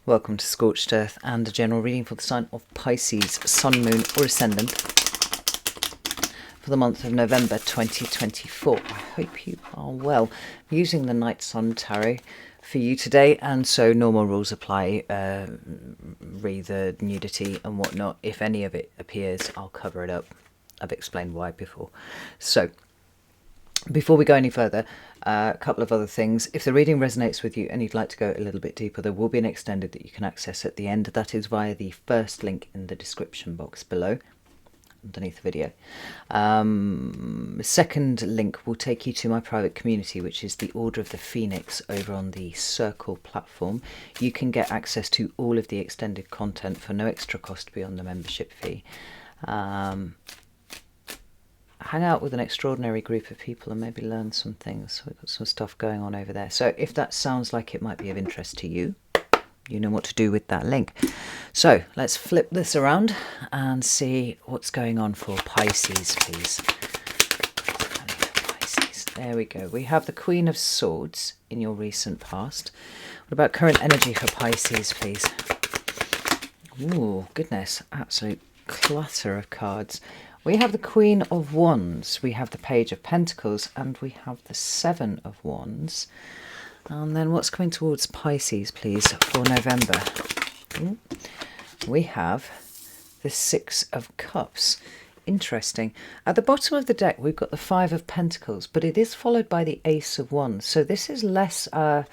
Welcome to Scorched Earth and a general reading for the sign of Pisces, Sun, Moon or Ascendant for the month of November 2024. I hope you are well. I'm using the Night Sun Tarot for you today, and so normal rules apply. Read the nudity and whatnot. If any of it appears, I'll cover it up. I've explained why before. So, before we go any further, a couple of other things. If the reading resonates with you and you'd like to go a little bit deeper, there will be an extended that you can access at the end. That is via the first link in the description box below, underneath the video. Second link will take you to my private community, which is the Order of the Phoenix over on the Circle platform. You can get access to all of the extended content for no extra cost beyond the membership fee. Hang out with an extraordinary group of people and maybe learn some things. So we've got some stuff going on over there. So if that sounds like it might be of interest to you, you know what to do with that link. So let's flip this around and see what's going on for Pisces, please. Pisces. There we go. We have the Queen of Swords in your recent past. What about current energy for Pisces, please? Ooh, goodness. Absolute clutter of cards. We have the Queen of Wands, we have the Page of Pentacles, and we have the Seven of Wands. And then what's coming towards Pisces, please, for November? We have the Six of Cups. Interesting. At the bottom of the deck, we've got the Five of Pentacles, but it is followed by the Ace of Wands. So this is less a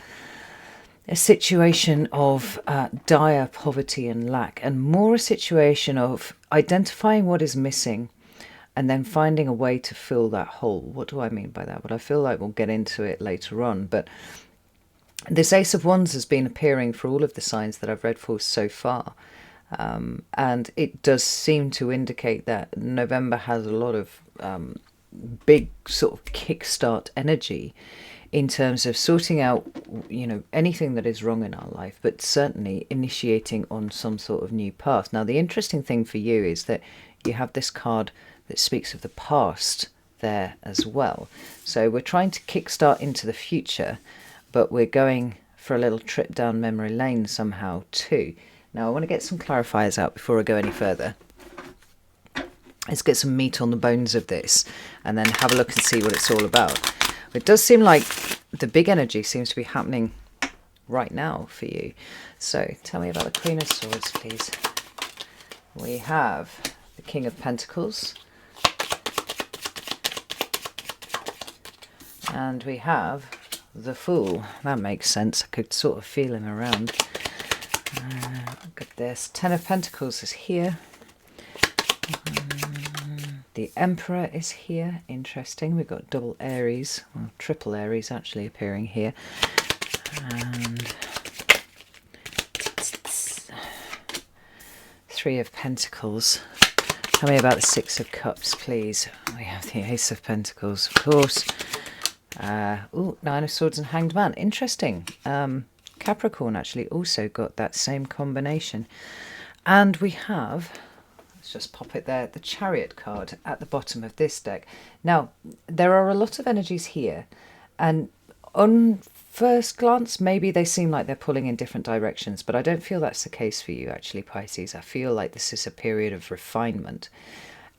situation of dire poverty and lack, and more a situation of identifying what is missing and then finding a way to fill that hole. What do I mean by that? Well, I feel like we'll get into it later on, but this Ace of Wands has been appearing for all of the signs that I've read for so far, and it does seem to indicate that November has a lot of big sort of kickstart energy in terms of sorting out, you know, anything that is wrong in our life, but certainly initiating on some sort of new path. Now, the interesting thing for you is that you have this card that speaks of the past there as well. So we're trying to kickstart into the future, but we're going for a little trip down memory lane somehow too. Now, I want to get some clarifiers out before I go any further. Let's get some meat on the bones of this and then have a look and see what it's all about. It does seem like the big energy seems to be happening right now for you. So tell me about the Queen of Swords, please. We have the King of Pentacles. And we have the Fool. That makes sense. I could sort of feel him around. Look at this. Ten of Pentacles is here. The Emperor is here. Interesting. We've got double Aries, well, triple Aries actually appearing here. And Three of Pentacles. Tell me about the Six of Cups, please. We have the Ace of Pentacles, of course. Nine of Swords and Hanged Man. Interesting. Capricorn actually also got that same combination. And we have, let's just pop it there, the Chariot card at the bottom of this deck. Now, there are a lot of energies here, and on first glance, maybe they seem like they're pulling in different directions, but I don't feel that's the case for you, actually, Pisces. I feel like this is a period of refinement,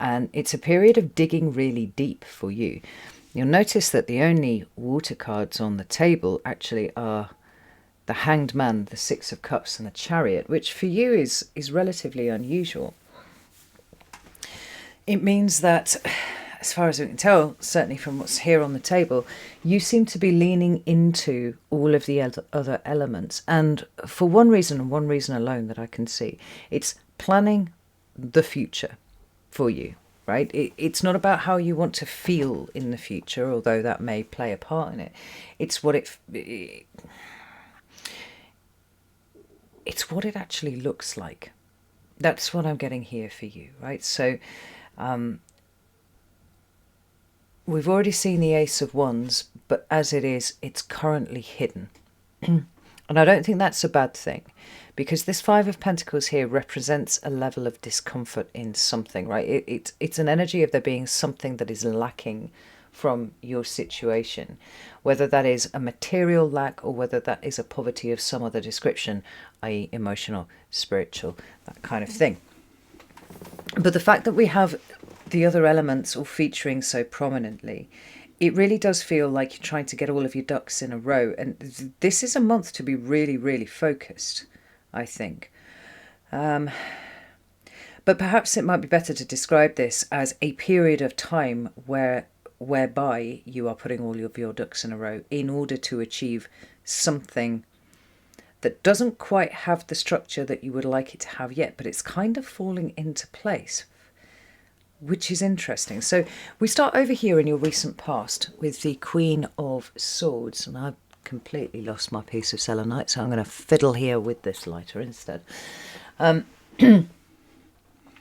and it's a period of digging really deep for you. You'll notice that the only water cards on the table actually are the Hanged Man, the Six of Cups, and the Chariot, which for you is relatively unusual. It means that, as far as we can tell, certainly from what's here on the table, you seem to be leaning into all of the other elements. And for one reason and one reason alone that I can see, it's planning the future for you. Right? It's not about how you want to feel in the future, although that may play a part in it. It's what it's what it actually looks like. That's what I'm getting here for you, right? So we've already seen the Ace of Wands, but as it is, it's currently hidden. And I don't think that's a bad thing, because this Five of Pentacles here represents a level of discomfort in something, right? It's an energy of there being something that is lacking from your situation, whether that is a material lack or whether that is a poverty of some other description, i.e. emotional, spiritual, that kind of thing. But the fact that we have the other elements all featuring so prominently, it really does feel like you're trying to get all of your ducks in a row. And this is a month to be really, really focused, I think. But perhaps it might be better to describe this as a period of time whereby you are putting all of your ducks in a row in order to achieve something that doesn't quite have the structure that you would like it to have yet, but it's kind of falling into place, which is interesting. So we start over here in your recent past with the Queen of Swords, and I've completely lost my piece of selenite, so I'm going to fiddle here with this lighter instead.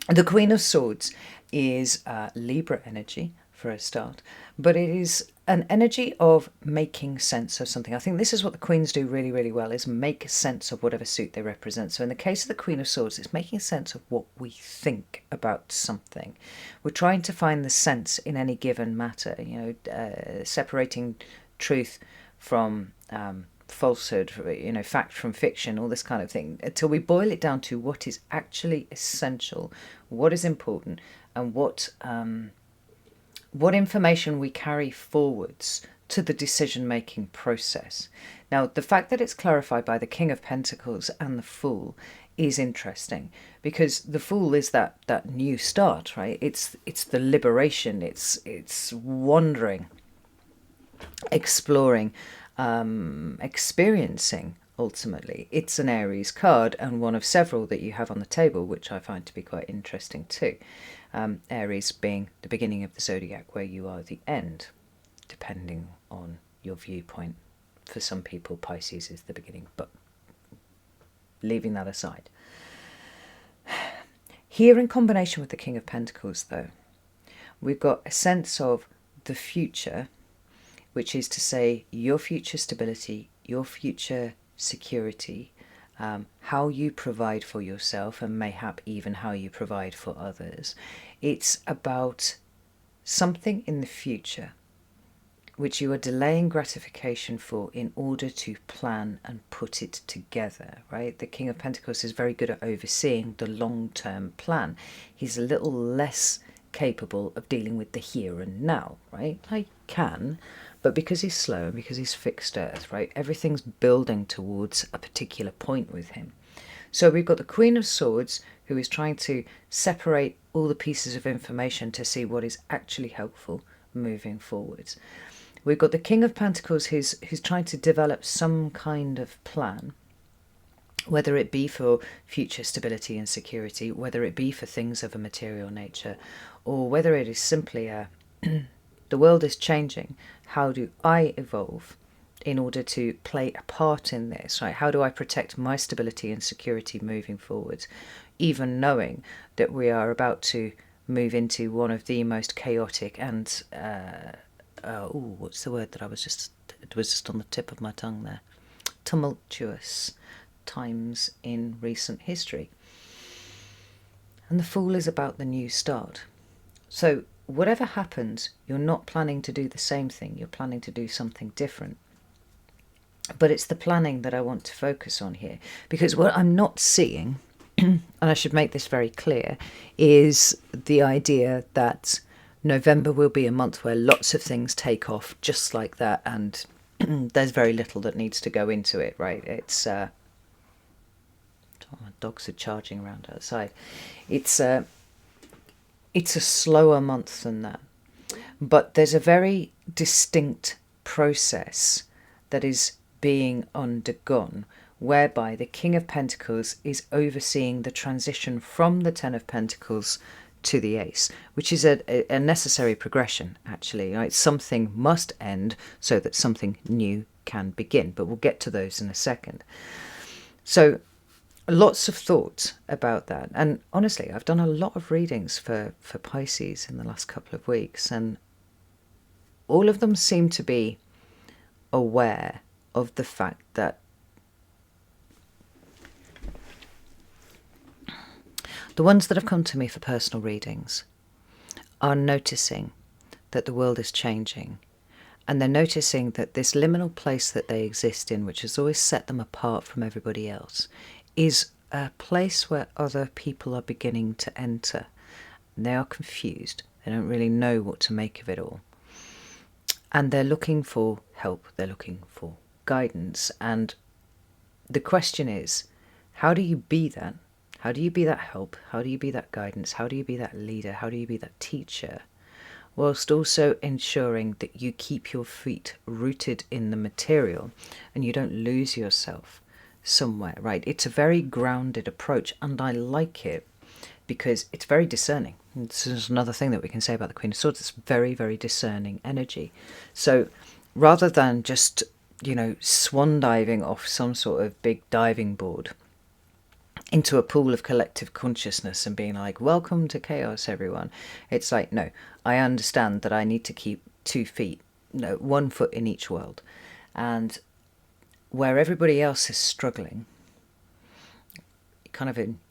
The Queen of Swords is Libra energy for a start, but it is an energy of making sense of something. I think this is what the Queens do really, really well, is make sense of whatever suit they represent. So in the case of the Queen of Swords, it's making sense of what we think about something. We're trying to find the sense in any given matter, separating truth from falsehood, fact from fiction, all this kind of thing, until we boil it down to what is actually essential, what is important, and what information we carry forwards to the decision-making process. Now, the fact that it's clarified by the King of Pentacles and the Fool is interesting, because the Fool is that new start, right? It's the liberation, it's wandering, exploring, experiencing. Ultimately, it's an Aries card and one of several that you have on the table, which I find to be quite interesting too. Aries being the beginning of the zodiac, where you are the end, depending on your viewpoint. For some people, Pisces is the beginning, but leaving that aside. Here, in combination with the King of Pentacles, though, we've got a sense of the future, which is to say your future stability, your future security, how you provide for yourself, and mayhap even how you provide for others. It's about something in the future which you are delaying gratification for in order to plan and put it together, right? The King of Pentacles is very good at overseeing the long-term plan. He's a little less capable of dealing with the here and now, right? I can, but because he's slow and because he's fixed earth, right, everything's building towards a particular point with him. So we've got the Queen of Swords, who is trying to separate all the pieces of information to see what is actually helpful moving forwards. We've got the King of Pentacles, who's trying to develop some kind of plan, whether it be for future stability and security, whether it be for things of a material nature, or whether it is simply the world is changing. How do I evolve in order to play a part in this, right? How do I protect my stability and security moving forward, even knowing that we are about to move into one of the most chaotic and, what's the word that it was just on the tip of my tongue there, tumultuous times in recent history. And the Fool is about the new start. So whatever happens, you're not planning to do the same thing, you're planning to do something different. But it's the planning that I want to focus on here, because what I'm not seeing, and I should make this very clear, is the idea that November will be a month where lots of things take off just like that, and there's very little that needs to go into it, right? It's my dogs are charging around outside. It's a slower month than that, but there's a very distinct process that is being undergone, whereby the King of Pentacles is overseeing the transition from the Ten of Pentacles to the Ace, which is a necessary progression, actually, right? Something must end so that something new can begin, but we'll get to those in a second. So lots of thoughts about that, and honestly, I've done a lot of readings for Pisces in the last couple of weeks, and all of them seem to be aware of the fact that the ones that have come to me for personal readings are noticing that the world is changing, and they're noticing that this liminal place that they exist in, which has always set them apart from everybody else, is a place where other people are beginning to enter. And they are confused. They don't really know what to make of it all. And they're looking for help. They're looking for guidance. And the question is, how do you be that? How do you be that help? How do you be that guidance? How do you be that leader? How do you be that teacher? Whilst also ensuring that you keep your feet rooted in the material and you don't lose yourself somewhere, right? It's a very grounded approach, and I like it because it's very discerning. This is another thing that we can say about the Queen of Swords. It's very, very discerning energy. So rather than just, swan diving off some sort of big diving board into a pool of collective consciousness and being like, welcome to chaos, everyone. It's like, no, I understand that I need to keep 2 feet, 1 foot in each world. And where everybody else is struggling,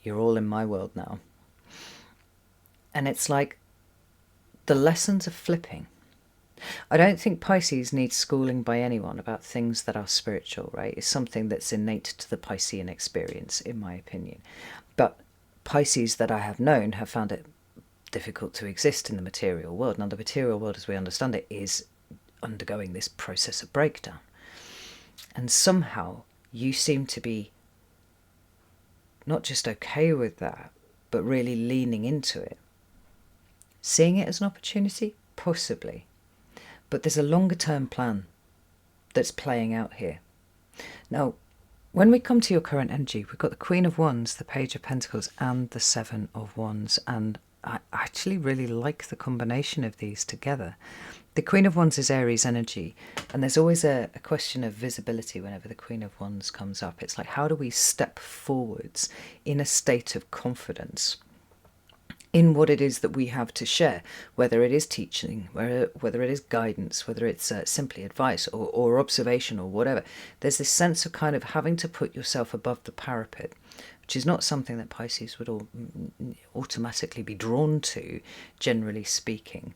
you're all in my world now. And it's like the lessons are flipping. I don't think Pisces needs schooling by anyone about things that are spiritual, right? It's something that's innate to the Piscean experience, in my opinion. But Pisces that I have known have found it difficult to exist in the material world. Now, the material world, as we understand it, is undergoing this process of breakdown. And somehow you seem to be not just okay with that, but really leaning into it. Seeing it as an opportunity? Possibly. But there's a longer term plan that's playing out here. Now, when we come to your current energy, we've got the Queen of Wands, the Page of Pentacles, and the Seven of Wands. And I actually really like the combination of these together. The Queen of Wands is Aries energy, and there's always a question of visibility whenever the Queen of Wands comes up. It's like, how do we step forwards in a state of confidence in what it is that we have to share, whether it is teaching, whether it is guidance, whether it's simply advice or observation or whatever. There's this sense of kind of having to put yourself above the parapet, which is not something that Pisces would automatically be drawn to, generally speaking.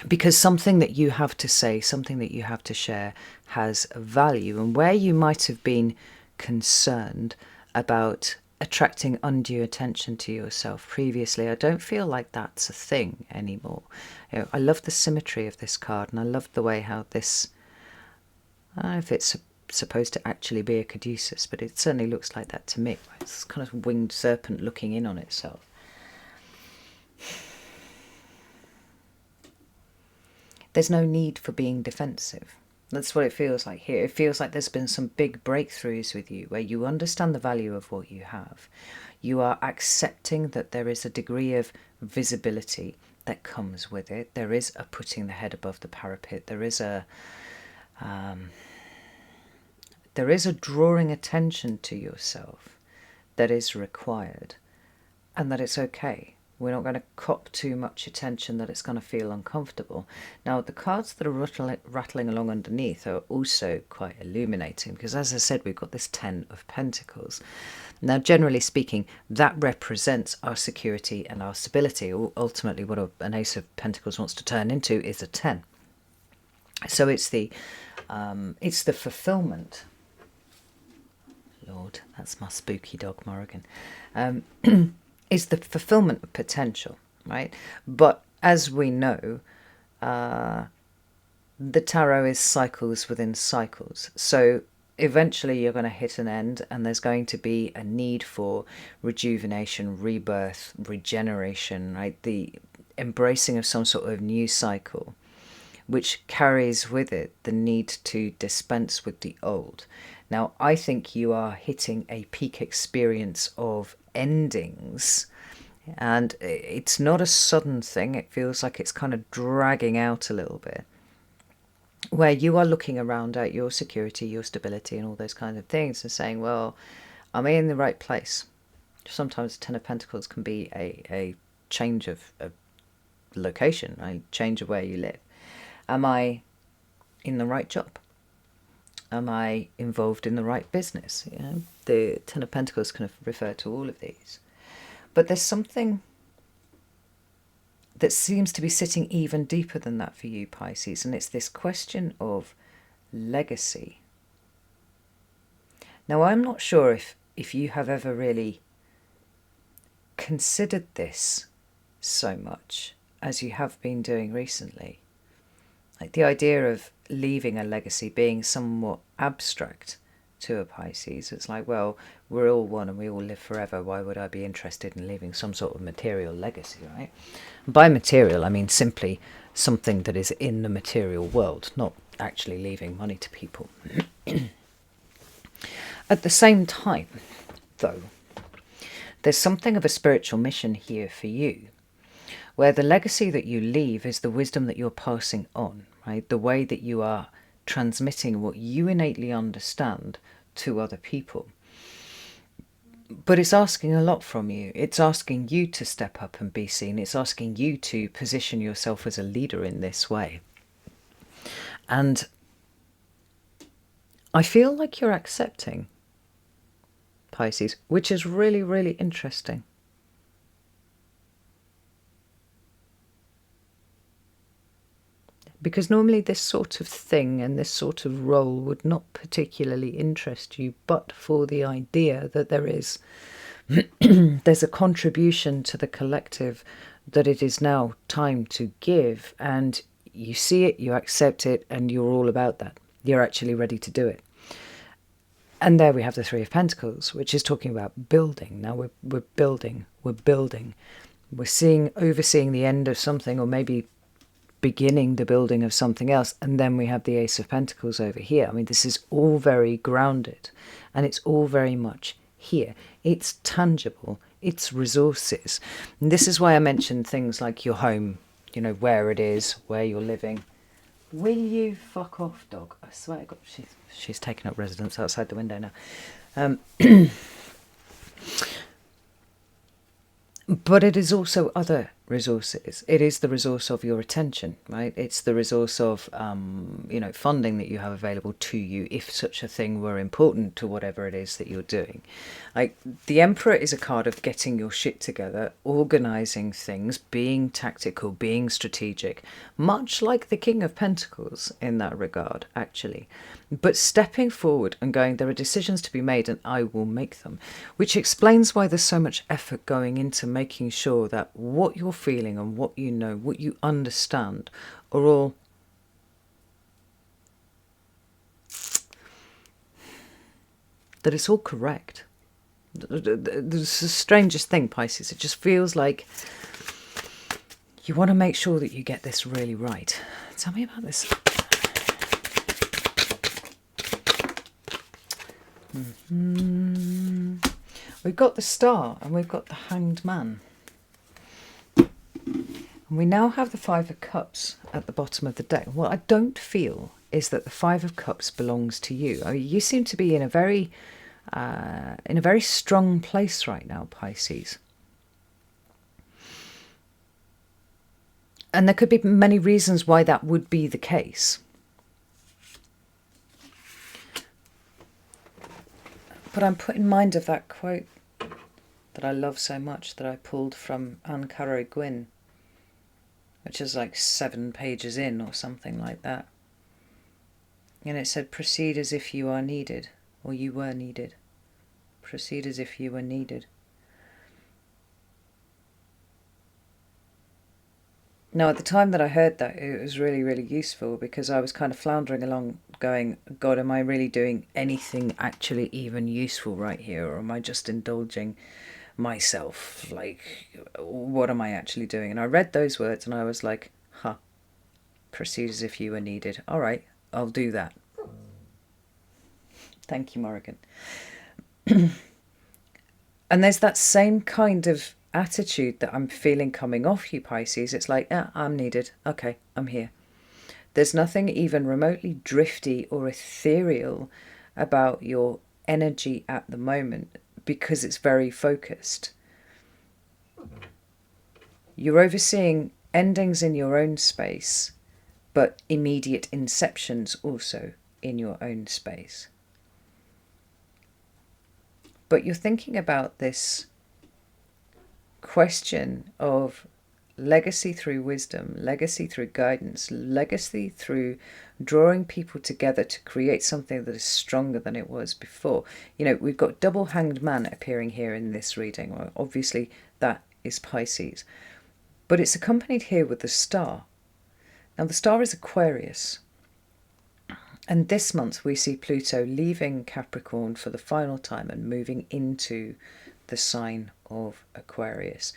Because something that you have to say, something that you have to share has a value. And where you might have been concerned about attracting undue attention to yourself previously, I don't feel like that's a thing anymore. I love the symmetry of this card, and I love the way how this, I don't know if it's supposed to actually be a caduceus, but it certainly looks like that to me. It's kind of winged serpent looking in on itself. There's no need for being defensive. That's what it feels like here. It feels like there's been some big breakthroughs with you where you understand the value of what you have. You are accepting that there is a degree of visibility that comes with it. There is a putting the head above the parapet. There is a drawing attention to yourself that is required, and that it's okay. We're not going to cop too much attention that it's going to feel uncomfortable. Now, the cards that are rattling along underneath are also quite illuminating, because as I said, we've got this 10 of Pentacles. Now, generally speaking, that represents our security and our stability. Ultimately, what an Ace of Pentacles wants to turn into is a 10. So it's the fulfillment. Lord, that's my spooky dog, Morrigan. Is the fulfillment of potential, right? But as we know, the tarot is cycles within cycles. So eventually you're going to hit an end, and there's going to be a need for rejuvenation, rebirth, regeneration, right? The embracing of some sort of new cycle, which carries with it the need to dispense with the old. Now, I think you are hitting a peak experience of endings, and it's not a sudden thing. It feels like it's kind of dragging out a little bit, where you are looking around at your security, your stability, and all those kinds of things, and saying, well, am I in the right place? Sometimes 10 of Pentacles can be a change of location, a change of where you live. Am I in the right job? Am I involved in the right business? You know, the 10 of Pentacles kind of refer to all of these. But there's something that seems to be sitting even deeper than that for you, Pisces, and it's this question of legacy. Now, I'm not sure if you have ever really considered this so much as you have been doing recently. Like the idea of leaving a legacy being somewhat abstract to a Pisces. It's like, well, we're all one and we all live forever. Why would I be interested in leaving some sort of material legacy, right? And by material, I mean simply something that is in the material world, not actually leaving money to people. At the same time, though, there's something of a spiritual mission here for you, where the legacy that you leave is the wisdom that you're passing on, right? The way that you are transmitting what you innately understand to other people. But it's asking a lot from you. It's asking you to step up and be seen. It's asking you to position yourself as a leader in this way. And I feel like you're accepting, Pisces, which is really, really interesting. Because normally this sort of thing and this sort of role would not particularly interest you, but for the idea that there's a contribution to the collective that it is now time to give, and you see it, you accept it, and you're all about that. You're actually ready to do it. And there we have the Three of Pentacles, which is talking about building. Now we're building. We're overseeing the end of something, or maybe beginning the building of something else. And then we have the Ace of Pentacles over here. I mean, this is all very grounded, and it's all very much here. It's tangible. It's resources. And this is why I mentioned things like your home, you know, where it is, where you're living. Will you fuck off, dog? I swear to God, she's taken up residence outside the window now. But it is also other resources. It is the resource of your attention, right? It's the resource of, funding that you have available to you if such a thing were important to whatever it is that you're doing. Like, the Emperor is a card of getting your shit together, organising things, being tactical, being strategic, much like the King of Pentacles in that regard, actually. But stepping forward and going, there are decisions to be made and I will make them, which explains why there's so much effort going into making sure that what you're feeling and what you know, what you understand, are all that it's all correct. The strangest thing, Pisces, it just feels like you want to make sure that you get this really right. Tell me about this. We've got the Star and we've got the Hanged Man. And we now have the Five of Cups at the bottom of the deck. What I don't feel is that the Five of Cups belongs to you. I mean, you seem to be in a very strong place right now, Pisces. And there could be many reasons why that would be the case. But I'm put in mind of that quote that I love so much that I pulled from Anne Carrow Gwynn, which is like 7 pages in or something like that. And it said, proceed as if you are needed, or you were needed. Proceed as if you were needed. Now, at the time that I heard that, it was really, really useful, because I was kind of floundering along going, God, am I really doing anything actually even useful right here? Or am I just indulging myself? Like, what am I actually doing? And I read those words and I was like, proceed as if you were needed. All right, I'll do that. Thank you, Morrigan. And there's that same kind of attitude that I'm feeling coming off you, Pisces. It's like, I'm needed. Okay, I'm here. There's nothing even remotely drifty or ethereal about your energy at the moment, because it's very focused. You're overseeing endings in your own space, but immediate inceptions also in your own space. But you're thinking about this question of legacy through wisdom, legacy through guidance, legacy through drawing people together to create something that is stronger than it was before. You know, we've got double hanged man appearing here in this reading. Well, obviously that is Pisces, but it's accompanied here with the star. Now the star is Aquarius, and this month we see Pluto leaving Capricorn for the final time and moving into the sign of Aquarius.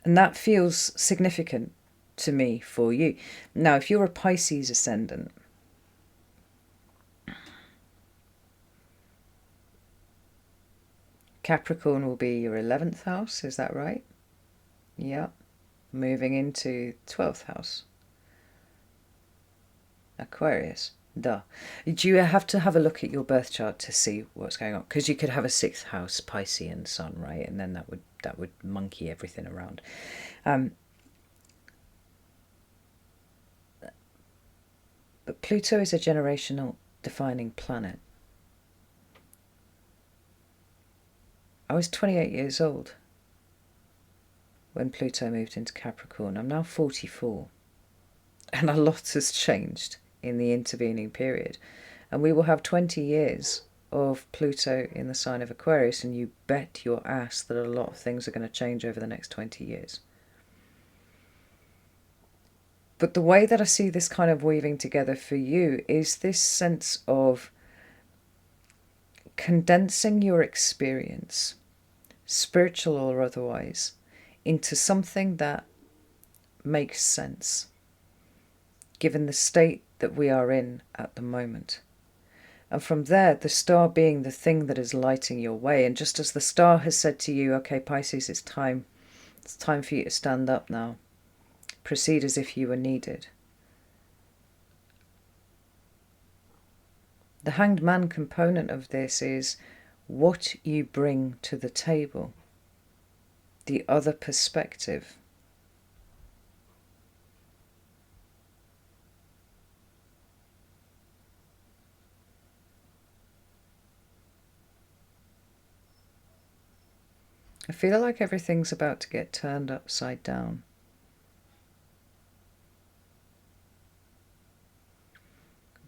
And that feels significant to me for you. Now, if you're a Pisces ascendant, Capricorn will be your 11th house, is that right? Yeah. Moving into 12th house. Aquarius. Duh. Do you have to have a look at your birth chart to see what's going on? Because you could have a 6th house Piscean sun, right? And then that would monkey everything around. But Pluto is a generational defining planet. I was 28 years old when Pluto moved into Capricorn. I'm now 44. And a lot has changed in the intervening period. And we will have 20 years of Pluto in the sign of Aquarius, and you bet your ass that a lot of things are going to change over the next 20 years. But the way that I see this kind of weaving together for you is this sense of condensing your experience, spiritual or otherwise, into something that makes sense, given the state that we are in at the moment. And from there, the star being the thing that is lighting your way. And just as the star has said to you, okay, Pisces, it's time for you to stand up now. Proceed as if you were needed. The hanged man component of this is what you bring to the table, the other perspective. I feel like everything's about to get turned upside down.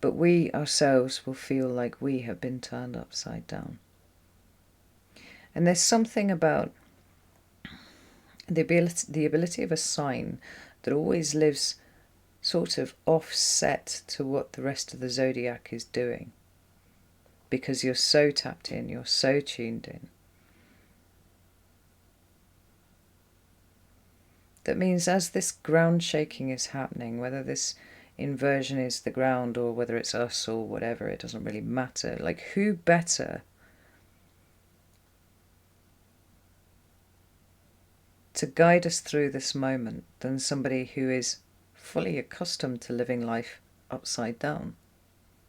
But we ourselves will feel like we have been turned upside down. And there's something about the ability of a sign that always lives sort of offset to what the rest of the zodiac is doing. Because you're so tapped in, you're so tuned in. That means as this ground shaking is happening, whether this inversion is the ground or whether it's us or whatever, it doesn't really matter. Like, who better to guide us through this moment than somebody who is fully accustomed to living life upside down?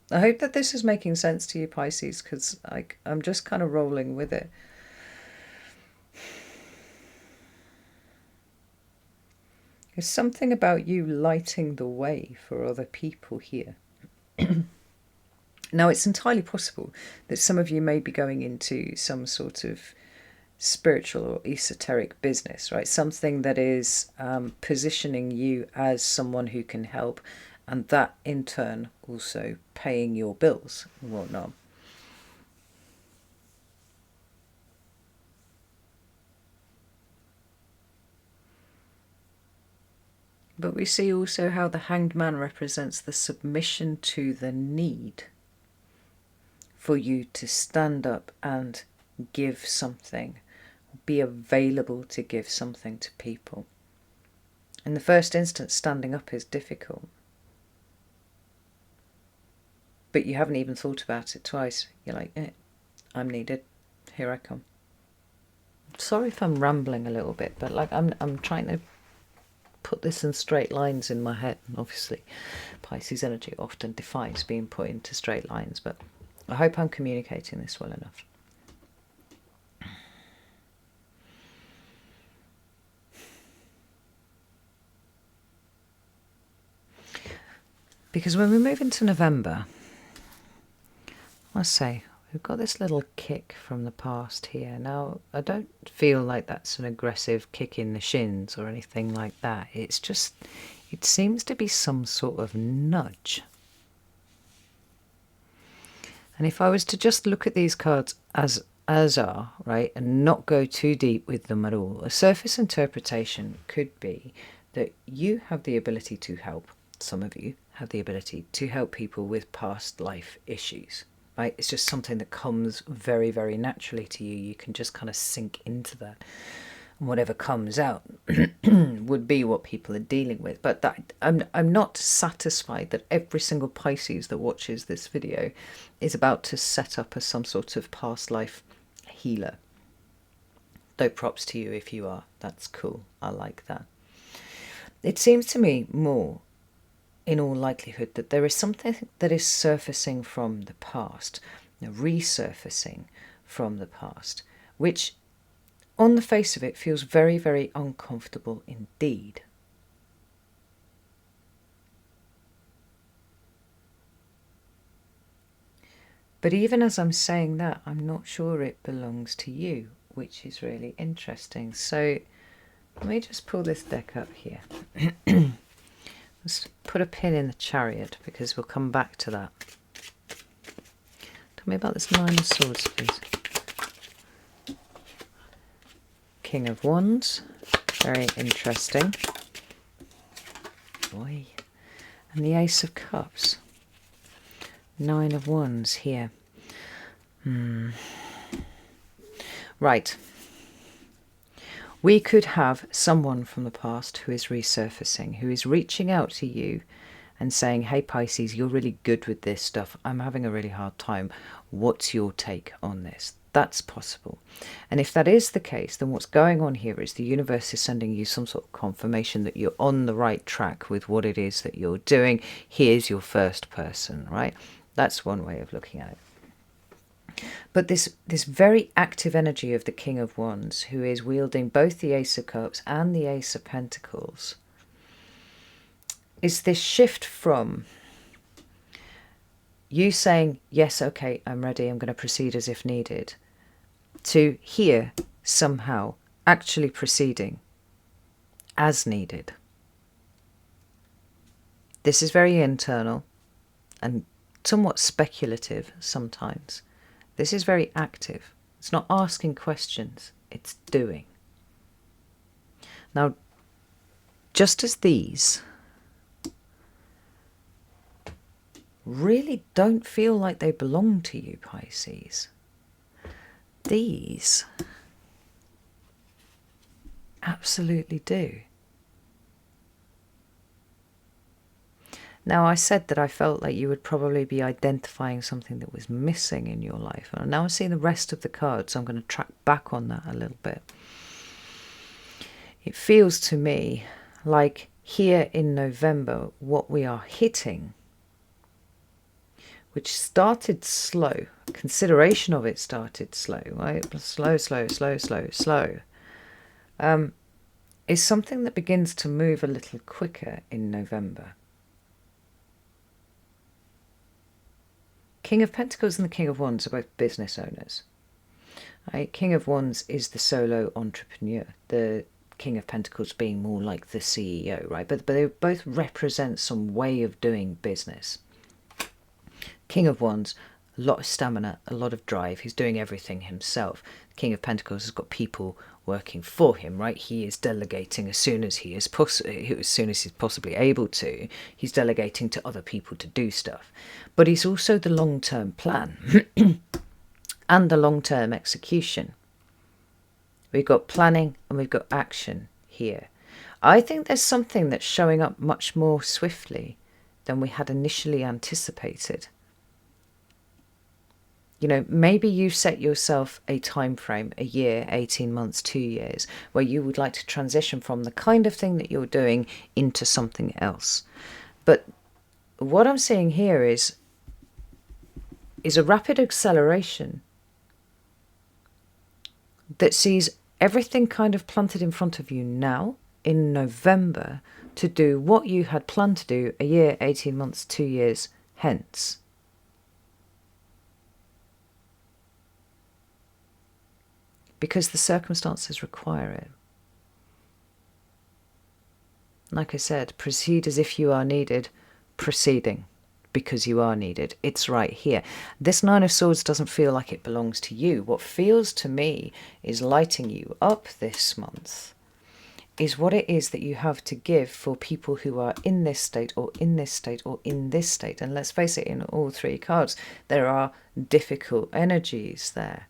I hope that this is making sense to you, Pisces, because I'm just kind of rolling with it. There's something about you lighting the way for other people here. Now, it's entirely possible that some of you may be going into some sort of spiritual or esoteric business, right? Something that is positioning you as someone who can help, and that in turn also paying your bills and whatnot. But we see also how the hanged man represents the submission to the need for you to stand up and give something, be available to give something to people. In the first instance, standing up is difficult. But you haven't even thought about it twice. You're like, I'm needed. Here I come. Sorry if I'm rambling a little bit, but like I'm trying to put this in straight lines in my head. And obviously, Pisces energy often defies being put into straight lines, but I hope I'm communicating this well enough. Because when we move into November, let's say we've got this little kick from the past here. Now, I don't feel like that's an aggressive kick in the shins or anything like that. It's just, it seems to be some sort of nudge. And if I was to just look at these cards as are, right, and not go too deep with them at all, a surface interpretation could be that you have the ability to help. Some of you have the ability to help people with past life issues, right? It's just something that comes very, very naturally to you. You can just kind of sink into that. And whatever comes out would be what people are dealing with. But that, I'm not satisfied that every single Pisces that watches this video is about to set up as some sort of past life healer. Though props to you if you are. That's cool. I like that. It seems to me more, in all likelihood, that there is something that is surfacing from the past, resurfacing from the past, which on the face of it feels very, very uncomfortable indeed. But even as I'm saying that, I'm not sure it belongs to you, which is really interesting. So let me just pull this deck up here. Let's put a pin in the Chariot because we'll come back to that. Tell me about this Nine of Swords, please. King of Wands, very interesting. Boy. And the Ace of Cups. Nine of Wands here. Right. We could have someone from the past who is resurfacing, who is reaching out to you and saying, hey Pisces, you're really good with this stuff. I'm having a really hard time. What's your take on this? That's possible. And if that is the case, then what's going on here is the universe is sending you some sort of confirmation that you're on the right track with what it is that you're doing. Here's your first person, right? That's one way of looking at it. But this very active energy of the King of Wands, who is wielding both the Ace of Cups and the Ace of Pentacles, is this shift from you saying, yes, okay, I'm ready, I'm going to proceed as if needed, to here somehow actually proceeding as needed. This is very internal and somewhat speculative sometimes. This is very active. It's not asking questions, it's doing. Now, just as these really don't feel like they belong to you, Pisces, these absolutely do. Now, I said that I felt like you would probably be identifying something that was missing in your life. And now I see the rest of the cards, so I'm going to track back on that a little bit. It feels to me like here in November, what we are hitting, which started slow, consideration of it started slow, right? Slow, is something that begins to move a little quicker in November. King of Pentacles and the King of Wands are both business owners. Right? King of Wands is the solo entrepreneur. The King of Pentacles being more like the CEO, right? But they both represent some way of doing business. King of Wands, a lot of stamina, a lot of drive. He's doing everything himself. The King of Pentacles has got people working for him, right? He is delegating as soon as he's possibly able to. He's delegating to other people to do stuff. But he's also the long-term plan and the long-term execution. We've got planning and we've got action here. I think there's something that's showing up much more swiftly than we had initially anticipated. You know, maybe you set yourself a time frame, a year, 18 months, 2 years, where you would like to transition from the kind of thing that you're doing into something else. But what I'm seeing here is a rapid acceleration that sees everything kind of planted in front of you now in November to do what you had planned to do a year, 18 months, 2 years hence. because the circumstances require it. Like I said, proceed as if you are needed, proceeding because you are needed. It's right here. This Nine of Swords doesn't feel like it belongs to you. What feels to me is lighting you up this month is what it is that you have to give for people who are in this state or in this state or in this state. And let's face it, in all three cards, there are difficult energies there.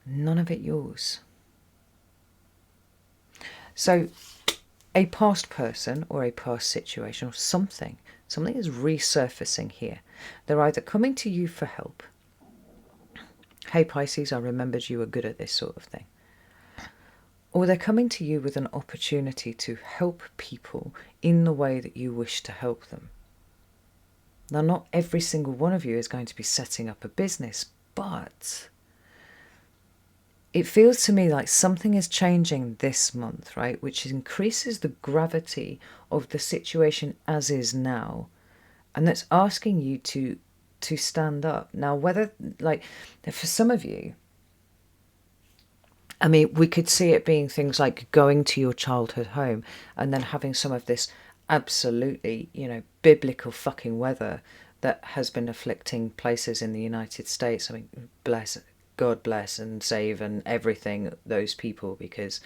None of it yours. So a past person or a past situation or something is resurfacing here. They're either coming to you for help. Hey Pisces, I remembered you were good at this sort of thing. Or they're coming to you with an opportunity to help people in the way that you wish to help them. Now, not every single one of you is going to be setting up a business, but it feels to me like something is changing this month, right? Which increases the gravity of the situation as is now. And that's asking you to stand up. Now, whether, like, for some of you, I mean, we could see it being things like going to your childhood home and then having some of this absolutely, biblical fucking weather that has been afflicting places in the United States. I mean, God bless and save and everything those people, because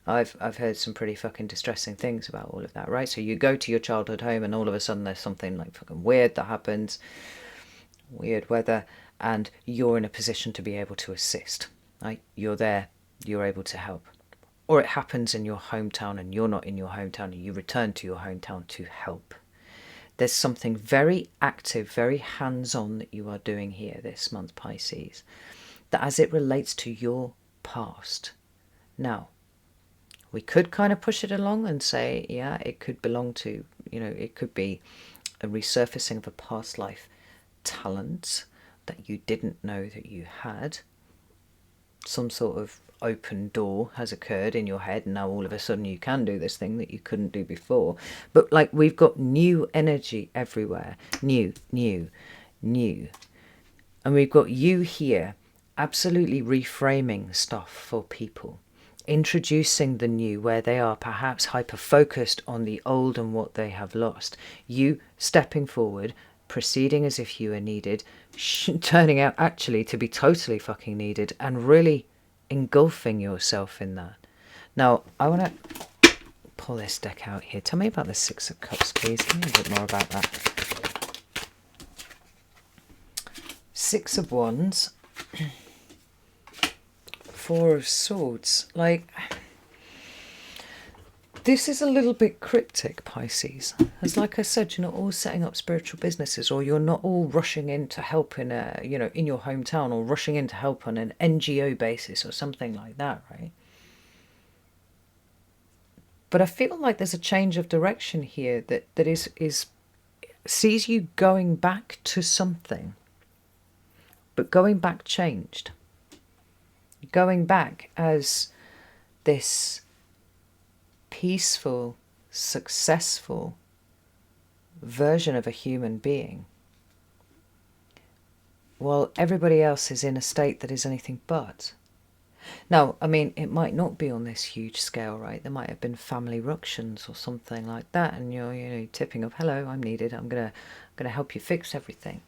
I've heard some pretty fucking distressing things about all of that, right? So you go to your childhood home and all of a sudden there's something like fucking weird that happens, weird weather, and you're in a position to be able to assist, right? You're there. You're able to help. Or it happens in your hometown and you're not in your hometown and you return to your hometown to help. There's something very active, very hands-on that you are doing here this month, Pisces, that as it relates to your past. Now, we could kind of push it along and say, yeah, it could belong to, it could be a resurfacing of a past life talent that you didn't know that you had. Some sort of open door has occurred in your head and now all of a sudden you can do this thing that you couldn't do before. But like, we've got new energy everywhere. New. And we've got you here absolutely reframing stuff for people. Introducing the new where they are perhaps hyper-focused on the old and what they have lost. You stepping forward, proceeding as if you are needed, turning out actually to be totally fucking needed and really engulfing yourself in that. Now, I want to pull this deck out here. Tell me about the Six of Cups, please. Tell me a bit more about that. Six of Wands. Four of Swords. Like, this is a little bit cryptic, Pisces. As like I said, you're not all setting up spiritual businesses, or you're not all rushing in to help in a, in your hometown, or rushing in to help on an NGO basis or something like that, right? But I feel like there's a change of direction here that is sees you going back to something, but going back changed. Going back as this peaceful, successful version of a human being, while everybody else is in a state that is anything but. Now, I mean, it might not be on this huge scale, right? There might have been family ructions or something like that, and you're tipping up, hello, I'm needed, I'm gonna help you fix everything.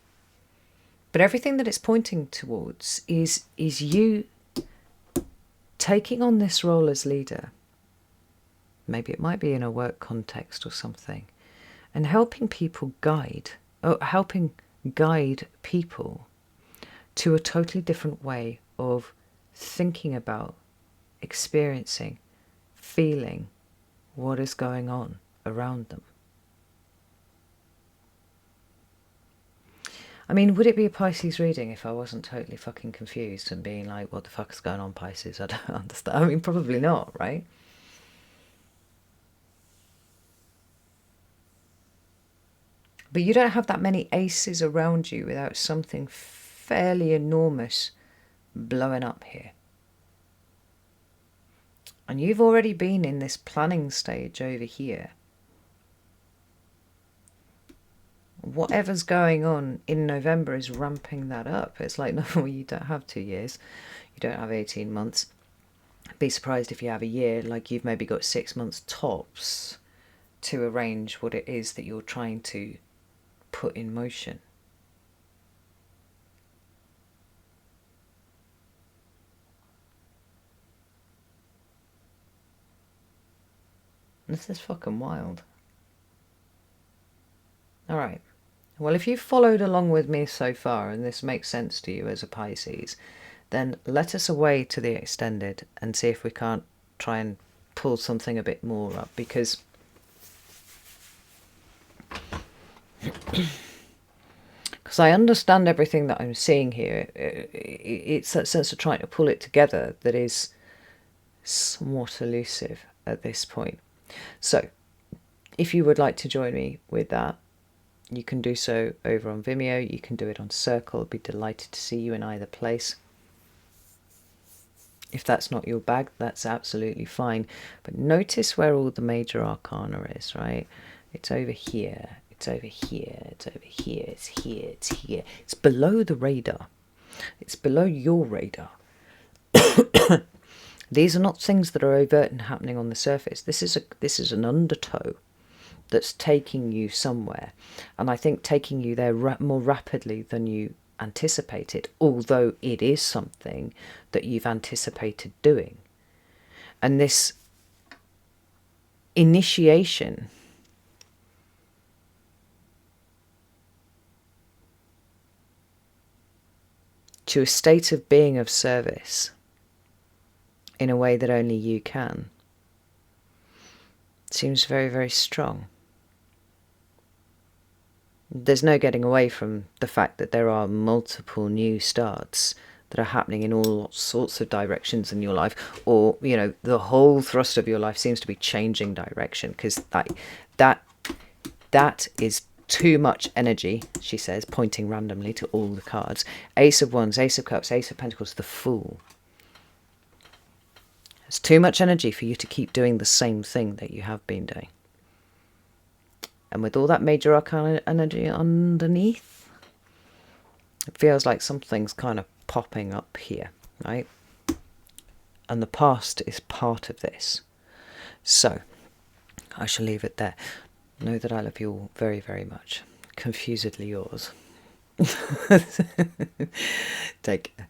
But everything that it's pointing towards is you taking on this role as leader. Maybe it might be in a work context or something, and helping guide people to a totally different way of thinking about, experiencing, feeling what is going on around them. I mean, would it be a Pisces reading if I wasn't totally fucking confused and being like, what the fuck is going on, Pisces? I don't understand. I mean, probably not, right? But you don't have that many aces around you without something fairly enormous blowing up here. And you've already been in this planning stage over here. Whatever's going on in November is ramping that up. It's like, no, you don't have 2 years. You don't have 18 months. Be surprised if you have a year. Like, you've maybe got 6 months tops to arrange what it is that you're trying to put in motion. This is fucking wild. Alright. Well, if you've followed along with me so far and this makes sense to you as a Pisces, then let us away to the extended and see if we can't try and pull something a bit more up, because I understand everything that I'm seeing here. It's that sense of trying to pull it together that is somewhat elusive at this point. So, if you would like to join me with that, you can do so over on Vimeo. You can do it on Circle. I'd be delighted to see you in either place. If that's not your bag, that's absolutely fine. But notice where all the major arcana is, right? It's over here. It's over here. It's over here. It's here. It's here. It's below the radar. It's below your radar. These are not things that are overt and happening on the surface. This is an undertow that's taking you somewhere, and I think taking you there more rapidly than you anticipated, although it is something that you've anticipated doing. And this initiation to a state of being of service in a way that only you can seems very, very strong. There's no getting away from the fact that there are multiple new starts that are happening in all sorts of directions in your life, or, you know, the whole thrust of your life seems to be changing direction, because that is too much energy, she says, pointing randomly to all the cards. Ace of Wands, Ace of Cups, Ace of Pentacles, the Fool. It's too much energy for you to keep doing the same thing that you have been doing. And with all that major arcana energy underneath, it feels like something's kind of popping up here, right? And the past is part of this. So, I shall leave it there. Know that I love you all very, very much. Confusedly yours. Take care.